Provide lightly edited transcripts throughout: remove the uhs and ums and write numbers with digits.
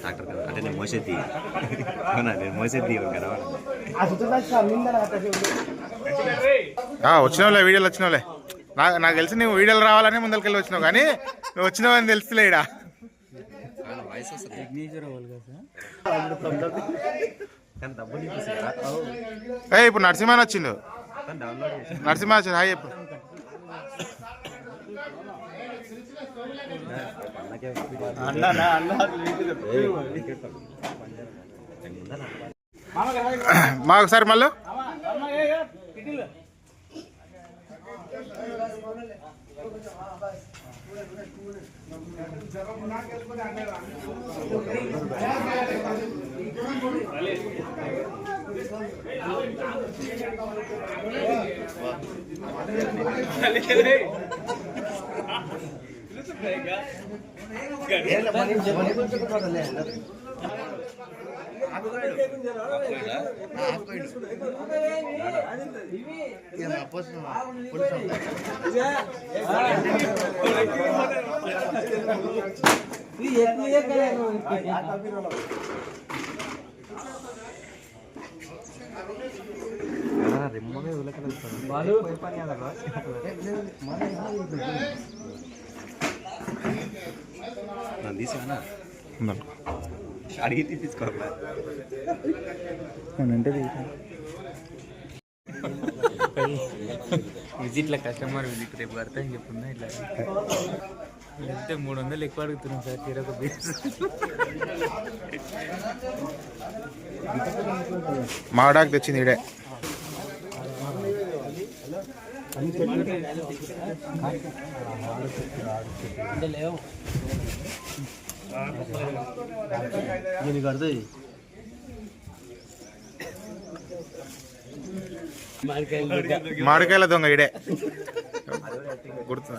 doctor కదా అంటే నేను మోసేది అవునా నేను మోసేది కదా వచ్చినావులే వీడియోలు వచ్చినావులే నాకు తెలిసి నువ్వు వీడియోలు రావాలని ముందరికెళ్ళి వచ్చినావు కానీ నువ్వు వచ్చినావని తెలుసులే ఇడా ఇప్పుడు నరసింహన్ వచ్చిండు నరసింహ వచ్చింది హాయ్ చెప్పు మా ఒకసారి మళ్ళీ తీసానా అడిగి తీసుకోవాలి విజిట్ల కస్టమర్ విజిట్ రేపు కడతా అని చెప్పున్నా ఇట్లా వెళ్తే 300 ఎక్కువ అడుగుతున్నాం సార్ తీరొక బీచ్ మాడాకు తెచ్చింది ఇడే మామిడికాయల దొంగ ఇడే గుర్తు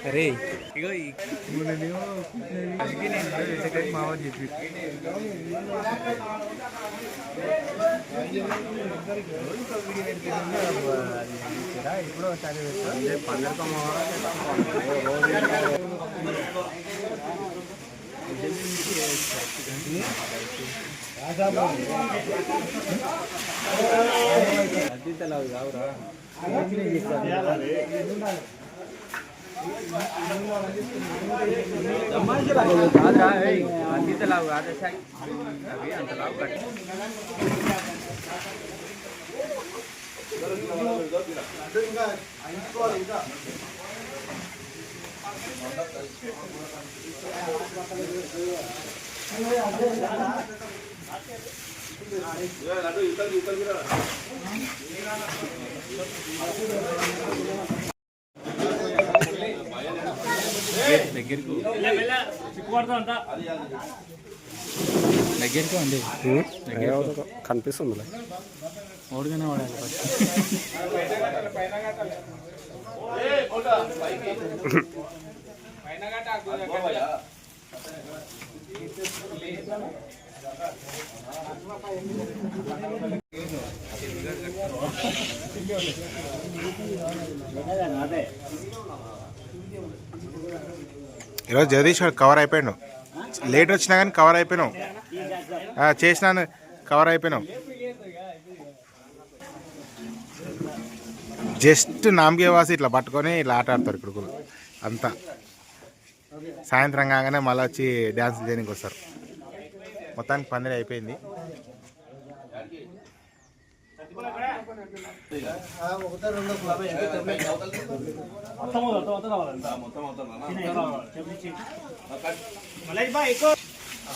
అరే ఇగో అందుకే నేను మావాడు చెప్పి ఇప్పుడు ఒకసారి కావురా అంతలావు కాదు అవి అంతలావు కట్టి దగ్గరికి అండి కనిపిస్తుంది ఓడిగానే వాడాలి ఈరోజు జగదీష్ కవర్ అయిపోయాడు లేట్ వచ్చినా కానీ కవర్ అయిపోయినావు చేసినాను కవర్ అయిపోయినావు జస్ట్ నామకే వాసి ఇట్లా పట్టుకొని ఇట్లా ఆట ఆడతారు ఇప్పుడు అంతా సాయంత్రం కాగానే మళ్ళీ వచ్చి డ్యాన్స్ చేయడానికి వస్తారు మొత్తానికి పందిరి అయిపోయింది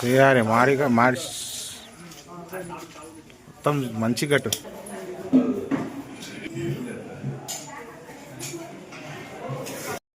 చేయాలి మారిగా మొత్తం మంచి గట్టు